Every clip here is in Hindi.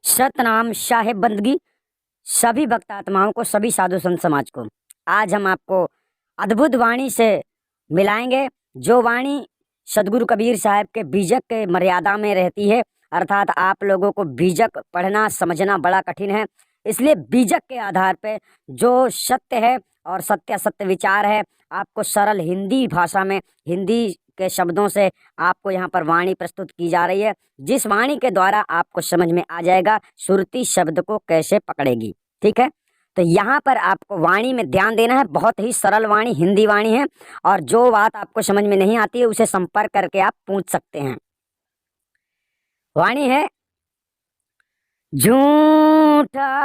सतनाम साहेब बंदगी सभी भक्त आत्माओं को, सभी साधु संत समाज को। आज हम आपको अद्भुत वाणी से मिलाएंगे, जो वाणी सदगुरु कबीर साहब के बीजक के मर्यादा में रहती है। अर्थात आप लोगों को बीजक पढ़ना समझना बड़ा कठिन है, इसलिए बीजक के आधार पे जो सत्य है और सत्य असत्य विचार है, आपको सरल हिंदी भाषा में, हिंदी के शब्दों से आपको यहाँ पर वाणी प्रस्तुत की जा रही है, जिस वाणी के द्वारा आपको समझ में आ जाएगा सुरती शब्द को कैसे पकड़ेगी। ठीक है, तो यहाँ पर आपको वाणी में ध्यान देना है। बहुत ही सरल वाणी, हिंदी वाणी है, और जो बात आपको समझ में नहीं आती है उसे संपर्क करके आप पूछ सकते हैं। वाणी है, झूठा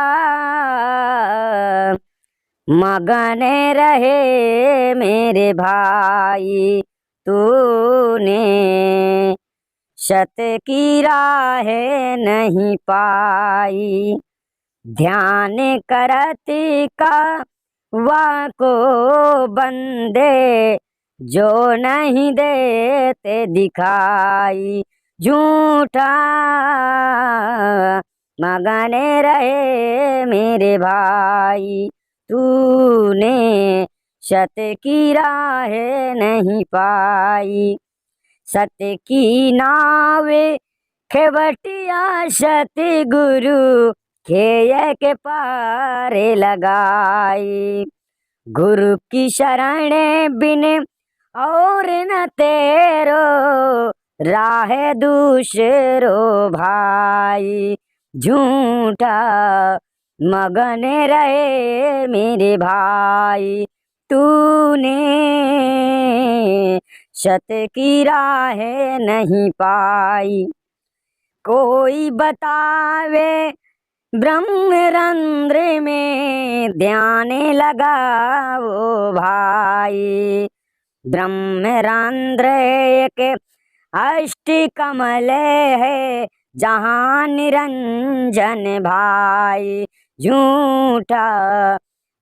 मगन रहे मेरे भाई, तूने सत की राह नहीं पाई। ध्यान करती का वाको बंदे, जो नहीं देते दिखाई। झूठा मगन रहे मेरे भाई, तूने सत की राह नहीं पाई। सत्य की नावे खेवटिया सतगुरु खेय के पारे लगाई। गुरु की शरण बिन और न तेरो, राह दूसरो भाई। झूठा मगन रहे मेरे भाई, तूने सत की राह नहीं पाई। कोई बतावे ब्रह्मरंध्र में ध्यान लगाओ भाई। ब्रह्मरंध्र एक अष्ट कमल है, जहाँ निरंजन भाई। झूठा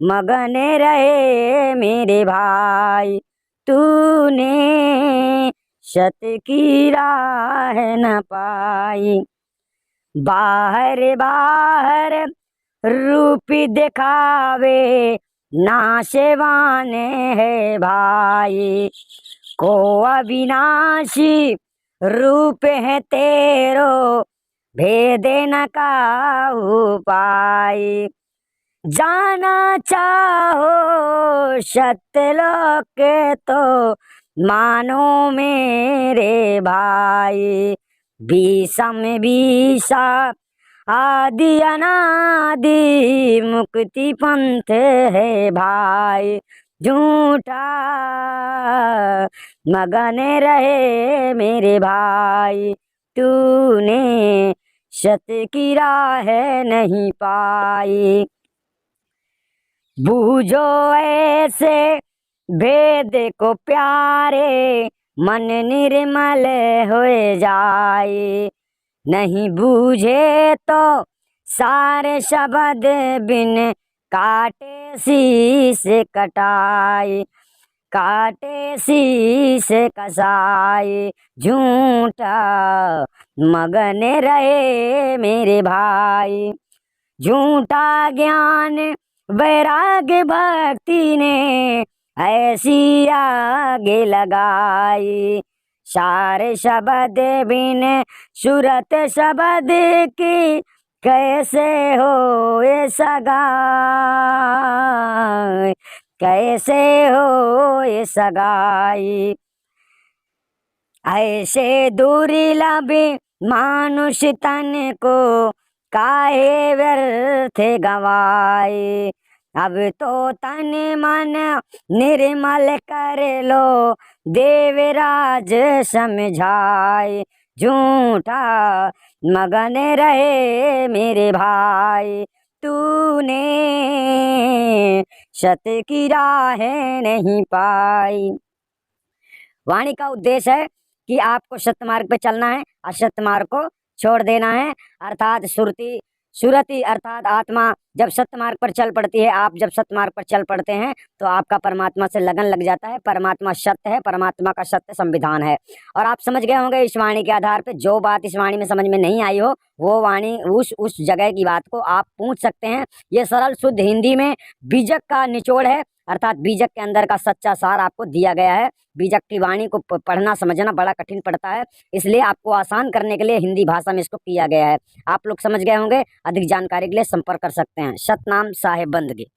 मगन रहे मेरे भाई, तूने सत की राह न पाई। बाहर बाहर रूप दिखावे, नाशवान है भाई। को अविनाशी रूप है तेरो, भेद न काहू पाई। जाना चाहो सत्यलोक तो मानो मेरे भाई। विषम विषा आदि अनादि मुक्ति पंथ है भाई। झूठा मगन रहे मेरे भाई, तूने सत की राह नहीं पाई। बूझो ऐसे भेद को प्यारे, मन निर्मल हो जाए। नहीं बूझे तो सारे शब्द बिन काटे शीश कटाए, काटे शीश कसाए। झूठा मगन रहे मेरे भाई, झूठा ज्ञान वैराग्य भक्ति ने ऐसी आगे लगाई। सारे शब्द बिन सूरत शब्द की, कैसे हो ये सगाई, कैसे हो ये सगाई। ऐसे दुर्लभ मानुष तन को काहे व्यर्थ गवाए। अब तो तन मन निर्मल कर लो, देवराज समझाए। झूठा मगन रहे मेरे भाई, तूने सत की राह नहीं पाई। वाणी का उद्देश्य है कि आपको सत्य मार्ग पे चलना है, असत्य मार्ग को छोड़ देना है। अर्थात सुरती अर्थात आत्मा जब सत्य मार्ग पर चल पड़ती है, आप जब सत्य मार्ग पर चल पड़ते हैं तो आपका परमात्मा से लगन लग जाता है। परमात्मा सत्य है, परमात्मा का सत्य संविधान है। और आप समझ गए होंगे इस वाणी के आधार पे, जो बात इस वाणी में समझ में नहीं आई हो वो वाणी उस जगह की बात को आप पूछ सकते हैं। ये सरल शुद्ध हिंदी में बीजक का निचोड़ है, अर्थात बीजक के अंदर का सच्चा सार आपको दिया गया है। बीजक की वाणी को पढ़ना समझना बड़ा कठिन पड़ता है, इसलिए आपको आसान करने के लिए हिंदी भाषा में इसको किया गया है। आप लोग समझ गए होंगे। अधिक जानकारी के लिए संपर्क कर सकते हैं। सतनाम साहेब बंदगी।